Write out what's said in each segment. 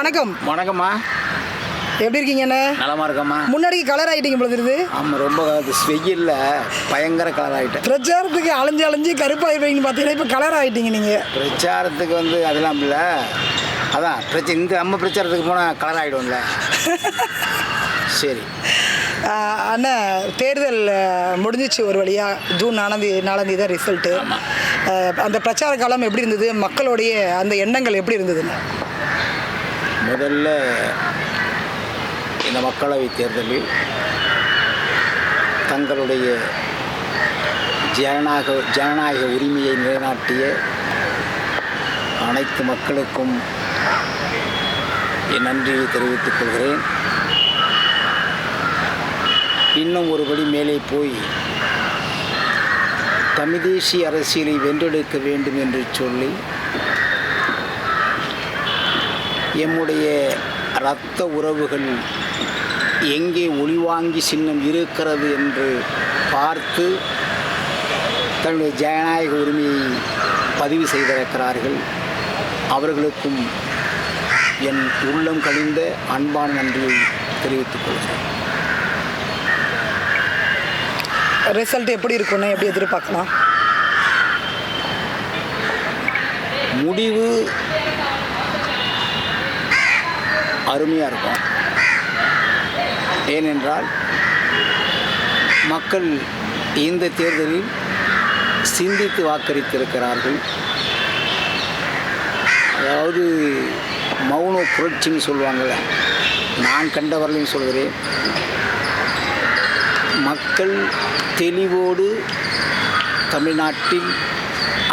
வணக்கம். வணக்கம்மா. எப்படி இருக்கீங்கண்ணே? நலமா இருக்கம்மா. முன்னாடிக்கு கலர் ஆகிட்டீங்க போல இருக்குது. ஆமாம், ரொம்ப வெயில்ல பயங்கர கலர் ஆகிட்டேன். பிரச்சாரத்துக்கு அலைஞ்சு கருப்பாயிருப்பீங்கன்னு பார்த்தீங்கன்னா இப்போ கலர் ஆகிட்டீங்க நீங்கள். பிரச்சாரத்துக்கு அதெல்லாம் இல்லை. அதான் இந்த நம்ம பிரச்சாரத்துக்கு போனால் கலர் ஆகிடும்ல. சரி அண்ணா, தேர்தல் முடிஞ்சிச்சு ஒரு வழியாக. ஜூன் 4 தான் ரிசல்ட்டு. அந்த பிரச்சார காலம் எப்படி இருந்தது? மக்களுடைய அந்த எண்ணங்கள் எப்படி இருந்ததுன்னு? முதல்ல இந்த மக்களவைத் தேர்தலில் தங்களுடைய ஜனநாயக உரிமையை நிலைநாட்டிய அனைத்து மக்களுக்கும் என் நன்றியை தெரிவித்துக் கொள்கிறேன். இன்னும் ஒருபடி மேலே போய் தமிழ் தேசிய அரசியலை வென்றெடுக்க வேண்டும் என்று சொல்லி எம்முடைய இரத்த உறவுகள் எங்கே ஒளிவாங்கி சின்னம் இருக்கிறது என்று பார்த்து தன்னுடைய ஜனநாயக உரிமையை பதிவு செய்திருக்கிறார்கள். அவர்களுக்கும் என் உள்ளம் கழிந்த அன்பான நன்றியை தெரிவித்துக் கொள்கிறேன். ரிசல்ட் எப்படி இருக்குன்னு எப்படி எதிர்பார்க்கலாம்? முடிவு அருமையாக இருக்கும். ஏனென்றால் மக்கள் இந்த தேர்தலில் சிந்தித்து வாக்களித்திருக்கிறார்கள். அதாவது மௌன புரட்சின்னு சொல்லுவாங்கள்ல, நான் கண்டவர்களையும் சொல்கிறேன். மக்கள் தெளிவோடு தமிழ்நாட்டில்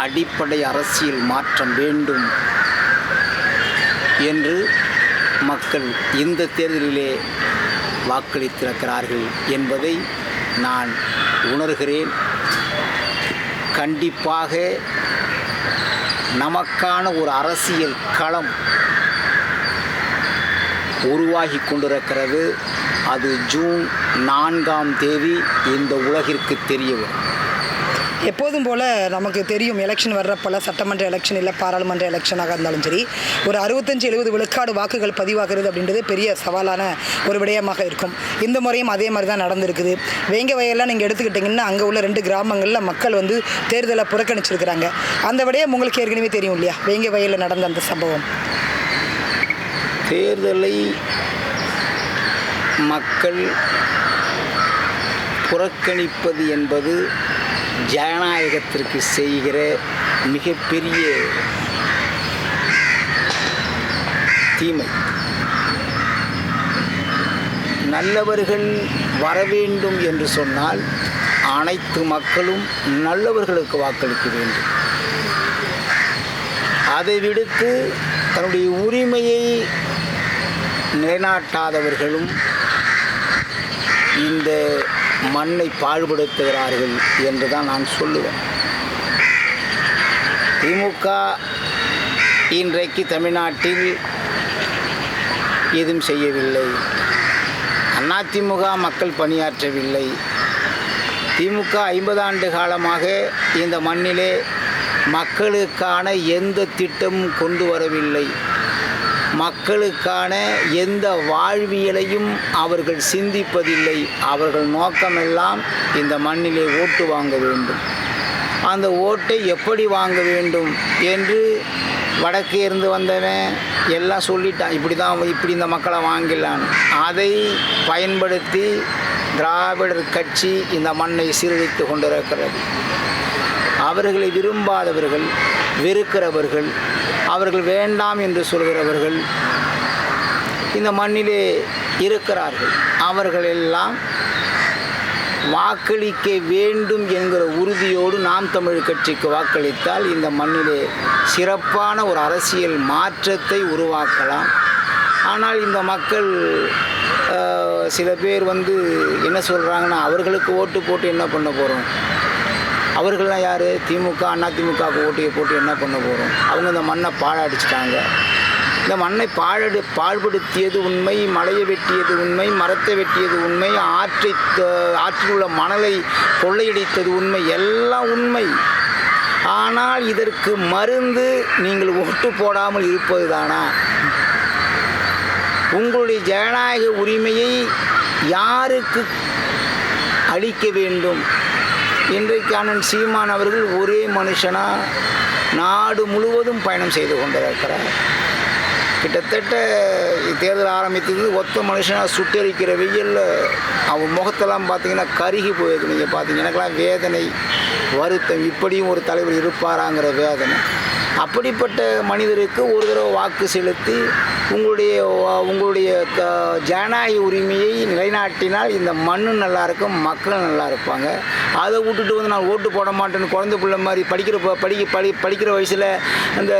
அடிப்படை அரசியல் மாற்றம் வேண்டும் என்று மக்கள் இந்த தேர்தலிலே வாக்களித்திருக்கிறார்கள் என்பதை நான் உணர்கிறேன். கண்டிப்பாக நமக்கான ஒரு அரசியல் களம் உருவாகி கொண்டிருக்கிறது. அது ஜூன் 4 இந்த உலகிற்கு தெரிய வரும். எப்போதும் போல் நமக்கு தெரியும், எலெக்ஷன் வர்றப்போல சட்டமன்ற எலெக்ஷன் இல்லை பாராளுமன்ற எலெக்ஷனாக இருந்தாலும் சரி, ஒரு 65-70 விழுக்காடு வாக்குகள் பதிவாகிறது அப்படின்றது பெரிய சவாலான ஒரு விடயமாக இருக்கும். இந்த முறையும் அதே மாதிரி தான் நடந்திருக்குது. வேங்க வயல்லாம் நீங்கள் எடுத்துக்கிட்டிங்கன்னா அங்கே உள்ள 2 கிராமங்களில் மக்கள் தேர்தலை புறக்கணிச்சிருக்கிறாங்க. அந்த விடயம் உங்களுக்கு ஏற்கனவே தெரியும் இல்லையா? வேங்க வயலில் நடந்த அந்த சம்பவம். தேர்தலை மக்கள் புறக்கணிப்பது என்பது ஜனநாயகத்திற்கு செய்கிற மிகப்பெரிய தீமை. நல்லவர்கள் வர வேண்டும் என்று சொன்னால் அனைத்து மக்களும் நல்லவர்களுக்கு வாக்களிக்க வேண்டும். அதை விடுத்து தன்னுடைய உரிமையை நிலைநாட்டாதவர்களும் இந்த மண்ணை பாழ்படுத்துகிறார்கள் என்று தான் நான் சொல்லுவேன். திமுக இன்றைக்கு தமிழ்நாட்டில் எதுவும் செய்யவில்லை. அதிமுக மக்கள் பணியாற்றவில்லை. திமுக 50 ஆண்டு காலமாக இந்த மண்ணிலே மக்களுக்கான எந்த திட்டமும் கொண்டு வரவில்லை. மக்களுக்கான எந்த வாழ்வியலையும் அவர்கள் சிந்திப்பதில்லை. அவர்கள் நோக்கமெல்லாம் இந்த மண்ணிலே ஓட்டு வாங்க வேண்டும். அந்த ஓட்டை எப்படி வாங்க வேண்டும் என்று வடக்கே இருந்து வந்தவன் எல்லாம் சொல்லிட்டான். இப்படி இந்த மக்களை வாங்கிடலான்னு. அதை பயன்படுத்தி திராவிடர் கட்சி இந்த மண்ணை சீரழித்து கொண்டிருக்கிறது. அவர்களை விரும்பாதவர்கள், வெறுக்கிறவர்கள், அவர்கள் வேண்டாம் என்று சொல்கிறவர்கள் இந்த மண்ணிலே இருக்கிறார்கள். அவர்களெல்லாம் வாக்களிக்க வேண்டும் என்கிற உறுதியோடு நாம் தமிழ் கட்சிக்கு வாக்களித்தால் இந்த மண்ணிலே சிறப்பான ஒரு அரசியல் மாற்றத்தை உருவாக்கலாம். ஆனால் இந்த மக்கள் சில பேர் என்ன சொல்கிறாங்கன்னா, அவர்களுக்கு ஓட்டு போட்டு என்ன பண்ண போகிறோம்? அவர்கள்லாம் யார்? திமுக அதிமுகவுக்கு ஓட்டியை போட்டு என்ன பண்ண போகிறோம்? அவங்க இந்த மண்ணை பாழடிச்சிட்டாங்க. இந்த மண்ணை பாழ்படுத்தியது உண்மை, மலையை வெட்டியது உண்மை, மரத்தை வெட்டியது உண்மை, ஆற்றில் உள்ள மணலை கொள்ளையடித்தது உண்மை, எல்லாம் உண்மை. ஆனால் இதற்கு மருந்து நீங்கள் ஓட்டு போடாமல் இருப்பது தானா? உங்களுடைய ஜனநாயக உரிமையை யாருக்கு அளிக்க வேண்டும்? இன்றைக்கு அண்ணன் சீமான் அவர்கள் ஒரே மனுஷனாக நாடு முழுவதும் பயணம் செய்து கொண்டிருக்கிறார். கிட்டத்தட்ட தேர்தல் ஆரம்பித்தது ஒத்த மனுஷனாக சுட்டரிக்கிற வெயிலில் அவன் முகத்தெல்லாம் பார்த்தீங்கன்னா கருகி போயிருக்கு. நீங்கள் பார்த்தீங்க, எனக்கெல்லாம் வேதனை, வருத்தம், இப்படியும் ஒரு தலைவர் இருப்பாராங்கிற வேதனை. அப்படிப்பட்ட மனிதருக்கு ஒரு தடவை வாக்கு செலுத்தி உங்களுடைய ஜனநாயக உரிமையை நிலைநாட்டினால் இந்த மண்ணு நல்லா இருக்கும், மக்கள் நல்லா இருப்பாங்க. அதை விட்டுட்டு வந்து நான் ஓட்டு போட மாட்டேன்னு குழந்தை பிள்ளை மாதிரி படிக்கிற வயசில் அந்த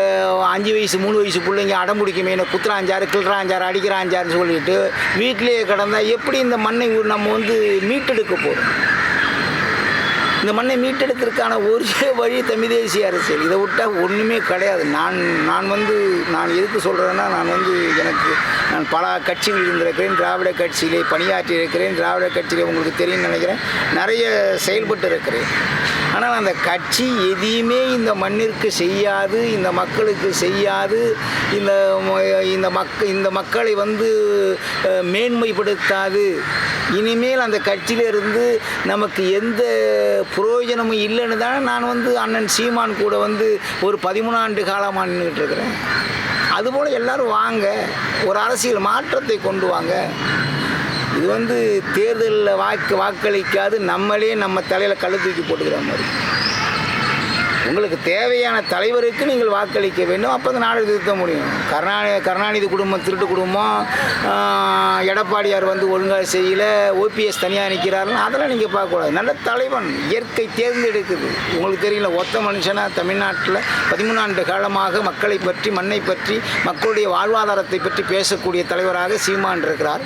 5 வயசு 3 வயசு பிள்ளைங்க அடம் பிடிக்குமே, குத்துறாஞ்சாரு கிள்றாஞ்சாரு அடிக்கிறாஞ்சாருன்னு சொல்லிட்டு வீட்டிலேயே கிடந்தால் எப்படி இந்த மண்ணை நம்ம வந்து மீட்டெடுக்க போகிறோம்? இந்த மண்ணை மீட்டெடுக்கிறதுக்கான ஒரே வழி தமிழ் தேசிய அரசியல். இதை விட்டால் ஒன்றுமே கிடையாது. நான் எதுக்கு சொல்கிறேன்னா, நான் பல கட்சிகள் இருந்திருக்கிறேன். திராவிட கட்சியிலே பணியாற்றி இருக்கிறேன். திராவிட கட்சியிலே உங்களுக்கு தெரியும்னு நினைக்கிறேன், நிறைய செயல்பட்டு இருக்கிறேன். ஆனால் அந்த கட்சி எதையுமே இந்த மண்ணிற்கு செய்யாது, இந்த மக்களுக்கு செய்யாது, இந்த மக்களை வந்து மேன்மைப்படுத்தாது. இனிமேல் அந்த கட்சியிலிருந்து நமக்கு எந்த பிரயோஜனமும் இல்லைன்னு தான் நான் வந்து அண்ணன் சீமான் கூட வந்து ஒரு 13 ஆண்டு காலமாக நின்றுக்கிட்டு இருக்கிறேன். அதுபோல் எல்லோரும் வாங்க, ஒரு அரசியல் மாற்றத்தை கொண்டு வாங்க. இது வந்து தேர்தலில் வாக்களிக்காது, நம்மளே நம்ம தலையில் கள்ள தூக்கி போட்டுக்கிற மாதிரி. உங்களுக்கு தேவையான தலைவருக்கு நீங்கள் வாக்களிக்க வேண்டும். அப்போ அந்த நாடு திருத்த முடியும். கருணாநிதி குடும்பம் திருட்டு குடும்பம், எடப்பாடியார் வந்து ஒழுங்காக செய்யலை, ஓபிஎஸ் தனியாக நிற்கிறாருன்னு அதெல்லாம் நீங்கள் பார்க்கக்கூடாது. நல்ல தலைவன் இயற்கை தேர்ந்தெடுக்குது. உங்களுக்கு தெரியல, ஒத்த மனுஷனாக தமிழ்நாட்டில் 13 ஆண்டு காலமாக மக்களை பற்றி, மண்ணை பற்றி, மக்களுடைய வாழ்வாதாரத்தை பற்றி பேசக்கூடிய தலைவராக சீமான் இருக்கிறார்.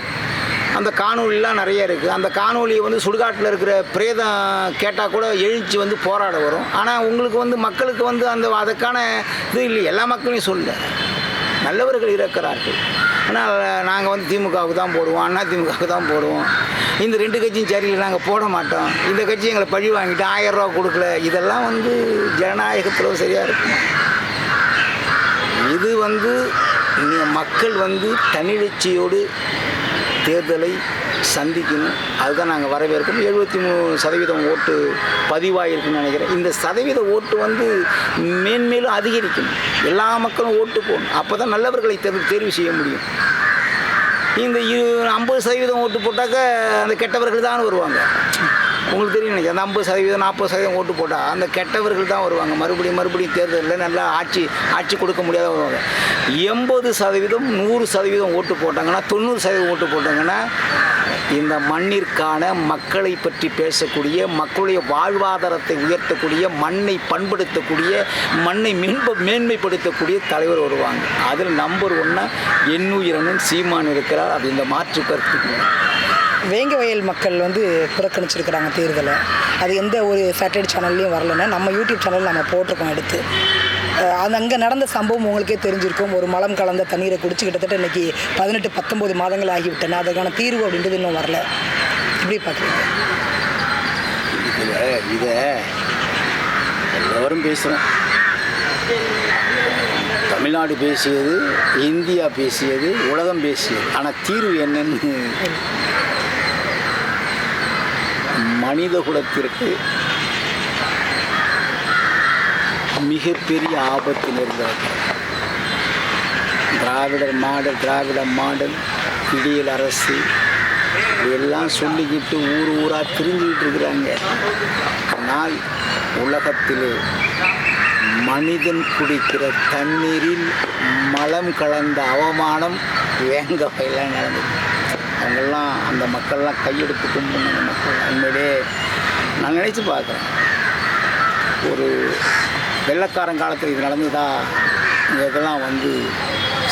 அந்த காணொலிலாம் நிறைய இருக்குது. அந்த காணொலியை வந்து சுடுகாட்டில் இருக்கிற பிரேதம் கேட்டால் கூட எழுச்சி வந்து போராட வரும். ஆனால் உங்களுக்கு வந்து மக்களுக்கு வந்து அதுக்கான இது இல்லை. எல்லா மக்களையும் சொல்ல நல்லவர்கள் இருக்கிறார்கள். ஆனால் நாங்கள் வந்து திமுகவுக்கு தான் போடுவோம், அண்ணா திமுகவுக்கு தான் போடுவோம், இந்த 2 கட்சியும் சரியில்லை நாங்கள் போட மாட்டோம், இந்த கட்சி எங்களை பழி வாங்கிட்டு 1000 ரூபா கொடுக்கல. இதெல்லாம் வந்து ஜனநாயகத்தில் சரியாக இருக்கும். இது வந்து மக்கள் வந்து தன்னெழுச்சியோடு தேர்தலை சந்திக்கணும். அதுதான் நாங்கள் வரவேற்கணும். 73% ஓட்டு பதிவாகிருக்குன்னு நினைக்கிறேன். இந்த சதவீத ஓட்டு வந்து மேன்மேலும் அதிகரிக்கணும். எல்லா மக்களும் ஓட்டு போகணும். அப்போ தான் நல்லவர்களை தேர்வு செய்ய முடியும். இந்த 50% ஓட்டு போட்டாக்க அந்த கெட்டவர்கள் தான் வருவாங்க. உங்களுக்கு தெரியும் நினைக்கிறேன், அந்த 50% 40% ஓட்டு போட்டால் அந்த கெட்டவர்கள் தான் வருவாங்க. மறுபடியும் தேர்தலில் நல்லா ஆட்சி கொடுக்க முடியாத வருவாங்க. 80% 100% ஓட்டு போட்டாங்கன்னா, 90% ஓட்டு போட்டாங்கன்னா இந்த மண்ணிற்கான மக்களை பற்றி பேசக்கூடிய, மக்களுடைய வாழ்வாதாரத்தை உயர்த்தக்கூடிய, மண்ணை பண்படுத்தக்கூடிய, மண்ணை மேன்மைப்படுத்தக்கூடிய தலைவர் வருவாங்க. அதில் நம்பர் 1 எண்ணுயிரனன் சீமான் இருக்கிறார். அது இந்த மாற்று கருத்து. வேங்க வயல் மக்கள் வந்து புறக்கணிச்சிருக்கிறாங்க தேர்தலை. அது எந்த ஒரு சேட்டலைட் சேனல்லையும் வரலன்னா நம்ம யூடியூப் சேனல் நம்ம போட்டிருக்கோம் எடுத்து. அது அங்கே நடந்த சம்பவம் உங்களுக்கே தெரிஞ்சிருக்கும். ஒரு மலம் கலந்த தண்ணீரை குடிச்சு கிட்டத்தட்ட இன்றைக்கி 18-19 மாதங்கள் ஆகிவிட்டன. அதுக்கான தீர்வு அப்படின்றது இன்னும் வரல. எப்படி பார்க்குறீங்க? இதை எல்லோரும் பேசுகிறோம். தமிழ்நாடு பேசியது, இந்தியா பேசியது, உலகம் பேசியது. ஆனால் தீர்வு என்னன்னு மனித குலத்திற்கு மிகப்பெரிய ஆபத்தில் இருந்தது. திராவிட மாடல் விடியல் அரசு இதெல்லாம் சொல்லிக்கிட்டு ஊராக திரிஞ்சிக்கிட்டு இருக்கிறாங்க. ஆனால் உலகத்திலே மனிதன் குடிக்கிற தண்ணீரில் மலம் கலந்த அவமானம் வேங்க வயலில் நடந்தது. அவங்கெல்லாம் அந்த மக்கள்லாம் கையெடுத்து கும்பிடுங்க. அந்த மக்கள் உண்மையிலே நான் நினச்சி பார்க்குறேன், ஒரு வெள்ளைக்காரன் காலத்தில் இது நடந்ததா? இதெல்லாம் வந்து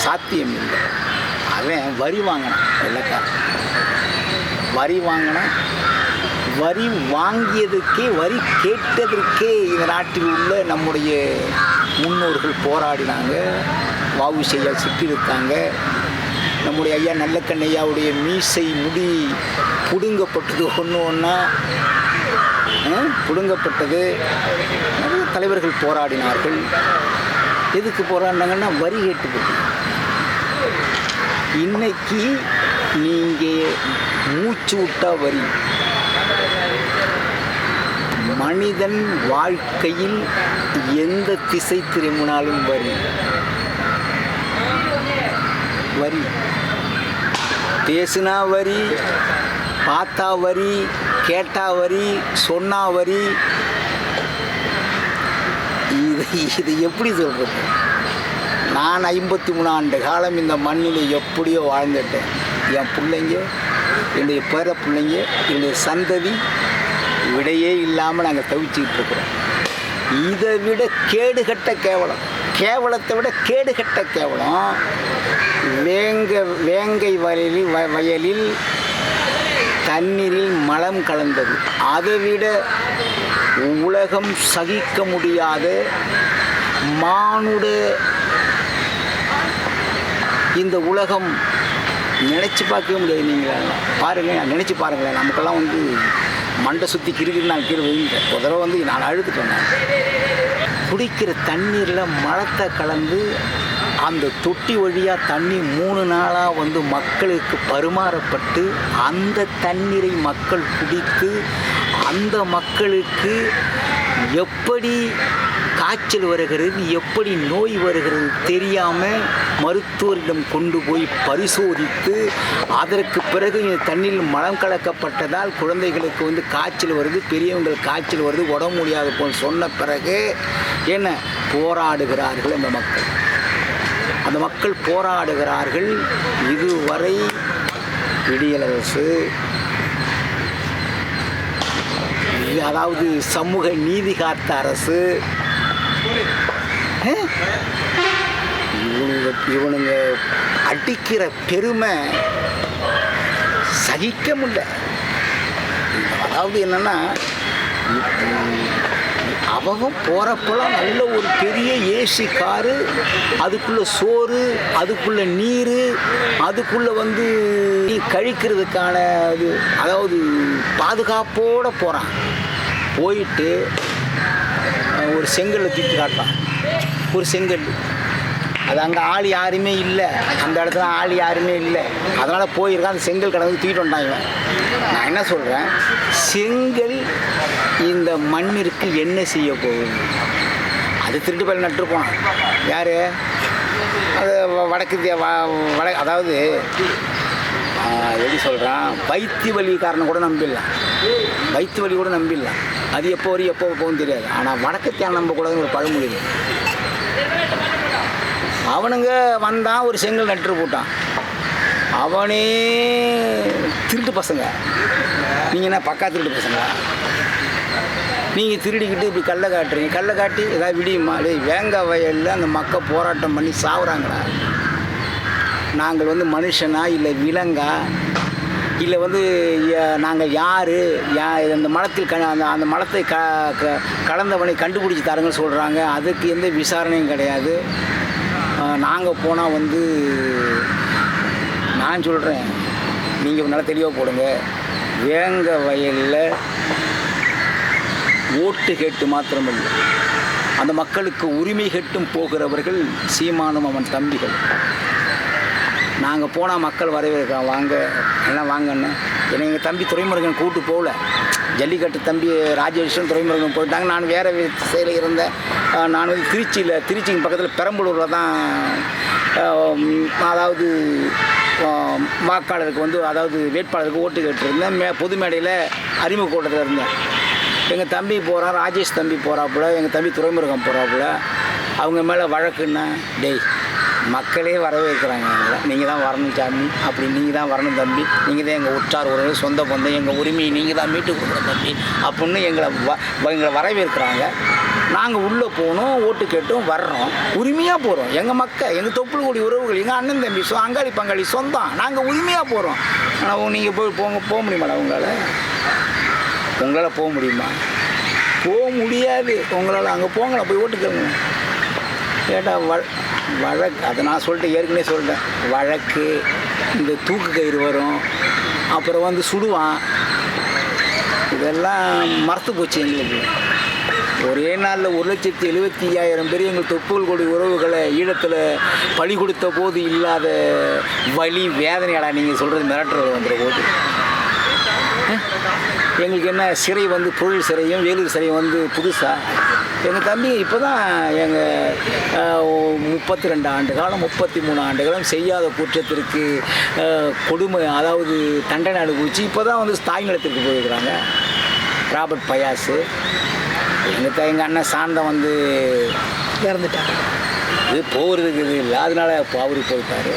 சாத்தியம் இல்லை. அவன் வரி வாங்கினான். வெள்ளைக்காரன் வரி வாங்கினான். வரி வாங்கியதுக்கே, வரி கேட்டதற்கே இந்த நாட்டில் உள்ள நம்முடைய முன்னோர்கள் போராடினாங்க. வஉசியால் சிக்கியிருக்காங்க. நம்முடைய ஐயா நல்லக்கண்ணையாவுடைய மீசை முடி பிடுங்கப்பட்டது, ஒன்றா பிடுங்கப்பட்டது. நிறைய தலைவர்கள் போராடினார்கள். எதுக்கு போராடினாங்கன்னா வரி கேட்டுப்பட்டு. இன்னைக்கு நீங்கள் மூச்சு விட்டா வரி. மனிதன் வாழ்க்கையில் எந்த திசை திரும்பினாலும் வரி. பேசுனா வரி, பார்த்தா வரி, கேட்டா வரி, சொன்னா வரி. இது எப்படி சொல்கிறது? நான் 53 ஆண்டு காலம் இந்த மண்ணில் எப்படியோ வாழ்ந்துட்டேன். என் பிள்ளைங்க, என்னுடைய பேர பிள்ளைங்க, என்னுடைய சந்ததி விடையே இல்லாமல் நாங்கள் தவிச்சிக்கிட்டு இருக்கிறோம். இதை விட கேடுகட்ட கேவலம், கேவலத்தை விட கேடுகட்ட கேவலம் வேங்கை வயலில் தண்ணீரில் மலம் கலந்தது. அதைவிட உலகம் சகிக்க முடியாத மானுட இந்த உலகம் நினச்சி பார்க்கவே முடியாது. நீங்கள் பாருங்கள், நினச்சி பாருங்களேன். நமக்கெல்லாம் வந்து மண்டை சுற்றி கிருக்கிட்டு நான் கீழே விழுந்தேன். ஒரு தடவை வந்து நான் அழுதுட்டேன். குடிக்கிற தண்ணீரில் மலத்தை கலந்து அந்த தொட்டி வழியாக தண்ணி 3 நாளாக வந்து மக்களுக்கு பரிமாறப்பட்டு அந்த தண்ணீரை மக்கள் குடித்து அந்த மக்களுக்கு எப்படி காய்ச்சல் வருகிறது, எப்படி நோய் வருகிறது தெரியாமல் மருத்துவரிடம் கொண்டு போய் பரிசோதித்து அதற்கு பிறகு தண்ணீரில் மலம் கலக்கப்பட்டதால் குழந்தைகளுக்கு வந்து காய்ச்சல் வருது, பெரியவங்களுக்கு காய்ச்சல் வருது, உடம்பு முடியாது போல் சொன்ன பிறகு என்ன போராடுகிறார்கள் அந்த மக்கள் போராடுகிறார்கள். இதுவரை விடியலரசு, அதாவது சமூக நீதி காத்த அரசு, இவனுங்க அடிக்கிற பெருமை சகிக்க முடியல. அதாவது என்னன்னா, அவன் போகிறப்பெல்லாம் நல்ல ஒரு பெரிய ஏசி காரு, அதுக்குள்ளே சோறு, அதுக்குள்ளே நீர், அதுக்குள்ளே வந்து கழிக்கிறதுக்கான இது, அதாவது பாதுகாப்போடு போகிறான். போயிட்டு ஒரு செங்கல்லை தூக்கி காட்டான். ஒரு செங்கல், அது அங்கே ஆள் யாருமே இல்லை, அந்த இடத்துல ஆள் யாருமே இல்லை. அதனால் போயிருக்கான். அந்த செங்கல் கடந்து தூக்கிட்டு வந்துட்டாங்க. நான் என்ன சொல்கிறேன், செங்கல் இந்த மண்ணிற்கு என்ன செய்ய போகுது? அது திருட்டு பயிர் நட்டுருப்போம். யார்? அது அதாவது எப்படி சொல்கிறான், வயிற்று வலிக்காரனை கூட நம்பிடலாம், வயிற்று வலி கூட நம்பிடலாம். அது எப்போ வரையும் எப்போ போகும் தெரியாது. ஆனால் வடக்கத்தையான நம்பக்கூடாதுன்னு ஒரு பழமொழி. அவனுங்க வந்தான், ஒரு செங்கல் நட்டு போட்டான். அவனே திருட்டு பசங்க. நீங்கள் என்ன பக்கா திருட்டு பசங்க? நீங்கள் திருடிக்கிட்டு இப்படி கல்லை காட்டுறீங்க. கல்லை காட்டி ஏதாவது விடியுமா? வேங்க வயலில் அந்த மக்கள் போராட்டம் பண்ணி சாவுறாங்களா? நாங்கள் வந்து மனுஷனா இல்லை விலங்கா இல்லை வந்து நாங்கள் யார் அந்த மலத்தில் அந்த மலத்தை கலந்தவனை கண்டுபிடிச்சி தாருங்கன்னு சொல்கிறாங்க. அதுக்கு எந்த விசாரணையும் கிடையாது. நாங்கள் போனால் வந்து நான் சொல்கிறேன், நீங்கள் நல்லா தெளிவாக போடுங்க. வேங்க வயலில் ஓட்டு கேட்டு மாத்திரமில்லை, அந்த மக்களுக்கு உரிமை கேட்டும் போகிறவர்கள் சீமானும் அவன் தம்பிகள். நாங்கள் போனால் மக்கள் வரவேற்கிறோம், வாங்க எல்லாம் வாங்கன்னு. ஏன்னா எங்கள் தம்பி துரைமுருகன் கூட்டு போகல. ஜல்லிக்கட்டு தம்பி ராஜேஷும் துரைமுருகன் போயிட்டாங்க. நான் வேறு திசையில் இருந்தேன். நான் வந்து திருச்சிக்கு பக்கத்தில் பெரம்பலூரில் தான், அதாவது வாக்காளருக்கு வந்து, அதாவது வேட்பாளருக்கு ஓட்டு கேட்டுருந்தேன். பொது மேடையில் அறிமுக கூட்டத்தில் இருந்தேன். எங்கள் தம்பி போகிறான், ராஜேஷ் தம்பி போகிறாப்புல, எங்கள் தம்பி துரைமுருகன் போகிறாப்புல. அவங்க மேலே வழக்குன்னா, டேய் மக்களே வரவேற்கிறாங்க, நீங்கள் தான் வரணும் சாமி, அப்படி நீங்கள் தான் வரணும் தம்பி, நீங்கள் தான் எங்கள் உற்றார் உறவு சொந்த பந்தம், எங்கள் உரிமையை நீங்கள் தான் மீட்டு கொடுக்கணும் தம்பி அப்படின்னு எங்களை வரவேற்கிறாங்க. நாங்கள் உள்ளே போகணும், ஓட்டு கேட்டும் வர்றோம், உரிமையாக போகிறோம். எங்கள் மக்கள், எங்கள் தொப்புள் கூடி உறவுகள், எங்கள் அண்ணன் தம்பி, அங்காளி பங்காளி சொந்தம், நாங்கள் உரிமையாக போகிறோம். ஆனால் நீங்கள் போக முடியுமாடா? உங்களால் போக முடியுமா? போக முடியாது உங்களால். அங்கே போங்களா, போய் ஓட்டு கேளுங்க. கேட்டால் வழக்கு, அதை நான் சொல்லிட்டேன், ஏற்கனவே சொல்லிட்டேன். வழக்கு, இந்த தூக்கு கயிறு வரும், அப்புறம் வந்து சுடுவான். இதெல்லாம் மறத்து போச்சு எங்களுக்கு. ஒரே நாளில் 1,75,000 பேர் எங்கள் தொப்புள் கொடி உறவுகளை ஈழத்தில் பலி கொடுத்த போது இல்லாத வலி வேதனையாடா நீங்கள் சொல்கிறது மிரட்டுறது வந்துற போது. எங்களுக்கு என்ன சிறை வந்து பொருள் சிறையும் வேலூர் சிறையும் வந்து புதுசாக. எங்கள் தம்பி இப்போ தான் எங்கள் 32 ஆண்டு காலம் 33 ஆண்டு காலம் செய்யாத குற்றத்திற்கு கொடுமை, அதாவது தண்டனை அனுபவிச்சு இப்போ தான் வந்து தாய் நிலத்திற்கு போயிருக்கிறாங்க. ராபர்ட் பயாஸு எங்கள் அண்ணன் சாந்தம் வந்து இறந்துட்டாங்க. இது போகிறதுக்கு இது இல்லை, அதனால அவரு போயிட்டார்.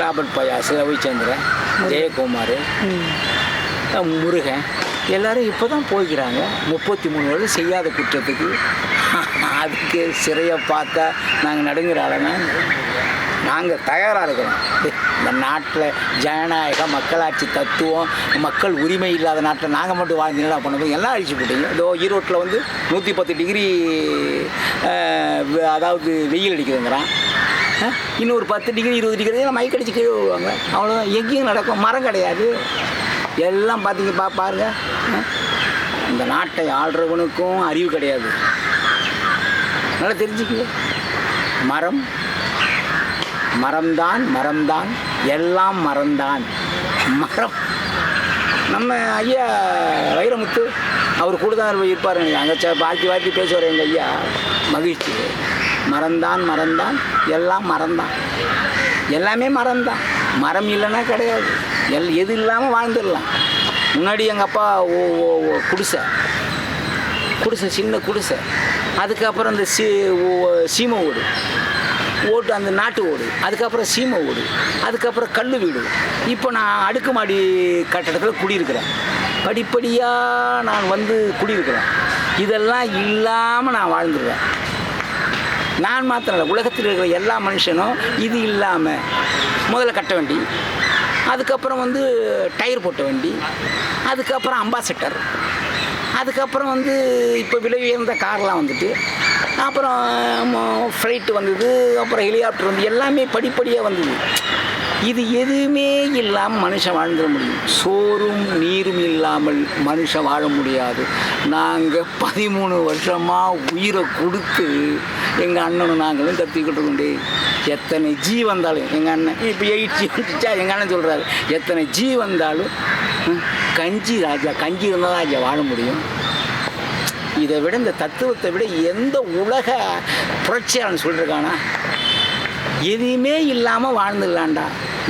ராபர்ட் பயாஸு, ரவிச்சந்திரன், ஜெயக்குமார், முருகன் எல்லோரும் இப்போ தான் போய்க்கிறாங்க. 33 வருடம் செய்யாத குற்றத்துக்கு. அதுக்கு சிறையை பார்த்தா நாங்கள் நடுங்கிற ஆளுனா நாங்கள் தயாராக இருக்கிறோம். இந்த நாட்டில் ஜனநாயக மக்களாட்சி தத்துவம், மக்கள் உரிமை இல்லாத நாட்டில் நாங்கள் மட்டும் வாழ்ந்தீங்களா பண்ணும்போது எல்லாம் அழிச்சு போட்டீங்க. இதோ ஈரோட்டில் வந்து 110 டிகிரி அதாவது வெயில் அடிக்குதுங்கிறான். இன்னொரு 10 டிகிரி 20 டிகிரி மைக் அடித்து கீழே விடுவாங்க. அவ்வளோதான். எங்கேயும் நடக்கும். மரம் கிடையாது. எல்லாம் பார்த்தீங்க பாருங்க. இந்த நாட்டை ஆள்றவனுக்கும் அறிவு கிடையாது. நல்லா தெரிஞ்சுக்கங்க. மரம்தான் எல்லாம் மரம்தான். மரம் நம்ம ஐயா வைரமுத்து அவர் கூட தான் இருப்பார். அங்கே வாழ்த்தி பேசுவார் எங்கள் ஐயா. மகிழ்ச்சி. மரம்தான் எல்லாம் மரம்தான். எல்லாமே மரம்தான். மரம் இல்லைன்னா கிடையாது. எது இல்லாமல் வாழ்ந்துடலாம். முன்னாடி எங்கள் அப்பா குடிசை சின்ன குடிசை. அதுக்கப்புறம் இந்த சீமை ஓட்டு அந்த நாட்டு ஓடு, அதுக்கப்புறம் சீமை ஓடு, அதுக்கப்புறம் கல் வீடு. இப்போ நான் அடுக்குமாடி கட்டடத்தில் குடியிருக்கிறேன். படிப்படியாக நான் வந்து குடியிருக்கிறேன். இதெல்லாம் இல்லாமல் நான் வாழ்ந்துருவேன். நான் மாத்திரம் இல்லை, உலகத்தில் இருக்கிற எல்லா மனுஷனும் இது இல்லாமல் முதல்ல கட்ட வண்டி, அதுக்கப்புறம் வந்து டயர் போட்ட வண்டி, அதுக்கப்புறம் அம்பாசடர், அதுக்கப்புறம் வந்து இப்போ விலை உயர்ந்த கார்லாம் வந்துட்டு, அப்புறம் ஃப்ளைட்டு வந்தது, அப்புறம் ஹெலிகாப்டர் வந்து எல்லாமே படிப்படியாக வந்தது. இது எதுவுமே இல்லாமல் மனுஷன் வாழ்ந்துட முடியும். சோறும் நீரும் இல்லாமல் மனுஷன் வாழ முடியாது. நாங்கள் 13 வருஷமாக உயிரை கொடுத்து எங்கள் அண்ணனும் நாங்களும் கற்றுக்கிட்டு கொண்டு எத்தனை ஜி வந்தாலும், எங்கள் அண்ணன் இப்போ 8 வந்துச்சா, எங்கள் அண்ணன் சொல்கிறாரு எத்தனை ஜி வந்தாலும் கஞ்சி இருந்தால் ராஜா வாழ முடியும். இதை விட, இந்த தத்துவத்தை விட எந்த உலக புரட்சியாளன் சொல்லியிருக்கானா? எதுவுமே இல்லாமல் வாழ்ந்துடலாண்டா.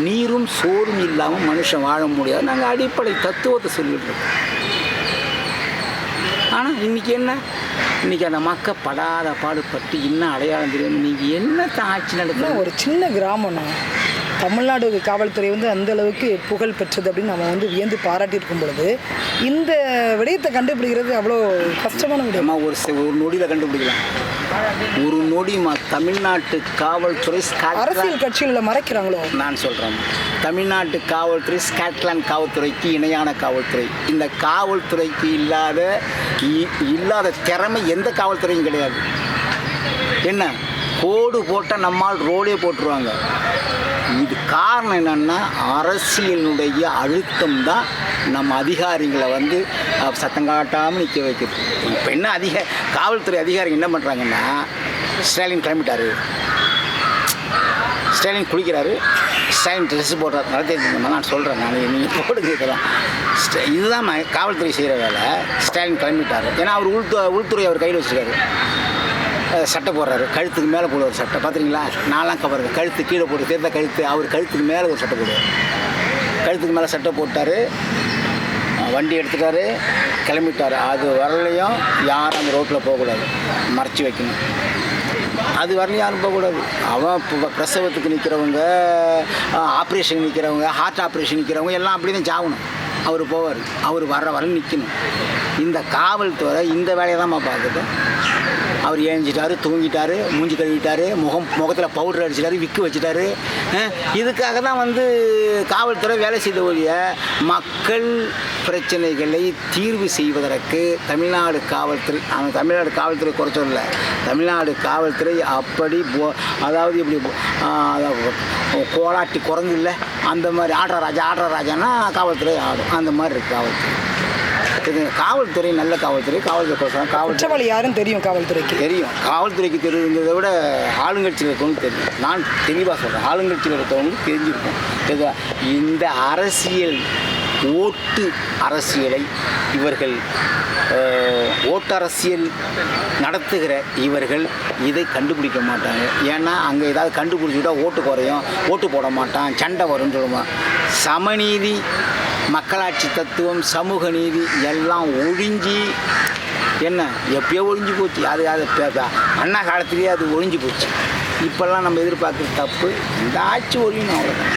நீரும் சோறும் இல்லாமல் மனுஷன் வாழ முடியாது. நாங்கள் அடிப்படை தத்துவத்தை சொல்லிட்டு இருக்கோம். ஆனால் இன்றைக்கி இன்றைக்கி அந்த மக்கள் படாத பாடுபட்டு இன்னும் அடையாளம் தெரியும். நீங்கள் என்ன ஆட்சி நடக்குது? ஒரு சின்ன கிராமம்னா தமிழ்நாடு காவல்துறை வந்து அந்த அளவுக்கு புகழ் பெற்றது அப்படின்னு நம்ம வந்து வியந்து பாராட்டியிருக்கும் பொழுது இந்த விடயத்தை கண்டுபிடிக்கிறது அவ்வளோ கஷ்டமான விடயமா? ஒரு நொடியில் கண்டுபிடிக்கலாம். ஒரு நொடி தமிழ்நாட்டு காவல்துறை அரசியல் கட்சிகளில் மறைக்கிறாங்களோ? நான் சொல்கிறேன், தமிழ்நாட்டு காவல்துறை ஸ்காட்லாந்து காவல்துறைக்கு இணையான காவல்துறை. இந்த காவல்துறைக்கு இல்லாத திறமை எந்த காவல்துறையும் கிடையாது. என்ன கோடு போட்டால் நம்மால் ரோடே போட்டுருவாங்க. இது காரணம் என்னென்னா அரசியலுடைய அழுத்தம் தான் நம்ம அதிகாரிகளை வந்து சத்தம் காட்டாமல் நிற்க வைக்குது. இப்போ என்ன காவல்துறை அதிகாரிகள் என்ன பண்ணுறாங்கன்னா, ஸ்டாலின் கிளம்பிட்டாரு, ஸ்டாலின் குளிக்கிறாரு, ஸ்டாலின் ட்ரெஸ்ஸு போடுறாரு, நடத்தி நான் சொல்கிறேன், நீங்கள் போடுங்க. இதெல்லாம் இதுதான் காவல்துறை செய்கிற வேலை. ஸ்டாலின் கிளம்பிட்டார். ஏன்னா அவர் உள்துறை அவர் கையில் வச்சுருக்காரு. சட்டை போடுறாரு, கழுத்துக்கு மேலே போடுற ஒரு சட்டை பார்த்துறீங்களா? நாலாம் கவருங்க, கழுத்து கீழே போட்டு தேர்ந்த கழுத்து, அவர் கழுத்துக்கு மேலே ஒரு சட்டை போடுவார். கழுத்துக்கு மேலே சட்டை போட்டார், வண்டி எடுத்துட்டாரு, கிளம்பிட்டார். அது வரலையும் யாரும் அந்த ரோட்டில் போகக்கூடாது, மறைச்சி வைக்கணும். அது வரலையும் யாரும் போகக்கூடாது. அவன் பிரசவத்துக்கு நிற்கிறவங்க, ஆப்ரேஷன் நிற்கிறவங்க, ஹார்ட் ஆப்ரேஷன் நிற்கிறவங்க எல்லாம் அப்படி தான் சாகணும். அவர் போவார், அவர் வர நிற்கணும். இந்த காவல்துறை இந்த வேலையை தான் பார்க்குது. அவர் ஏஞ்சிட்டாரு, தூங்கிட்டாரு, மூஞ்சி கழுவிட்டார், முகத்தில் பவுடர் அடிச்சிட்டாரு, விக்கு வச்சுட்டாரு. இதுக்காக தான் வந்து காவல்துறை வேலை செய்த ஒழிய மக்கள் பிரச்சனைகளை தீர்வு செய்வதற்கு தமிழ்நாடு காவல்துறை குறைச்சல. தமிழ்நாடு காவல்துறை அப்படி அதாவது இப்படி கோலாட்டி குறைஞ்சு இல்லை, அந்த மாதிரி ஆடுற ராஜானா காவல்துறை ஆடும். அந்த மாதிரி இருக்குது காவல்துறை. இது காவல்துறை நல்ல காவல்துறை காவல்துறை குற்றவாளி யாரும் தெரியும் காவல்துறைக்கு. தெரியும். காவல்துறைக்கு தெரியுங்கிறத விட ஆளுங்கட்சியில் இருக்கவங்களுக்கு தெரியும். நான் தெளிவாக சொல்கிறேன், ஆளுங்கட்சியில் இருக்கவங்களுக்கு தெரிஞ்சிருக்கும். இந்த அரசியல் ஓட்டு அரசியலை இவர்கள் ஓட்டரசியல் நடத்துகிற இவர்கள் இதை கண்டுபிடிக்க மாட்டாங்க. ஏன்னா அங்கே ஏதாவது கண்டுபிடிச்சிட்டா ஓட்டு குறையும், ஓட்டு போட மாட்டான், சண்டை வரும்னு சொல்லுவான். சமநீதி, மக்களாட்சி தத்துவம், சமூக நீதி எல்லாம் ஒழிஞ்சி என்ன எப்பயோ ஒழிஞ்சு போச்சு. அது அண்ணா காலத்திலேயே அது ஒழிஞ்சு போச்சு. இப்போல்லாம் நம்ம எதிர்பார்க்குற தப்பு இந்த ஆட்சி ஒழியணும், அவ்வளோதான்.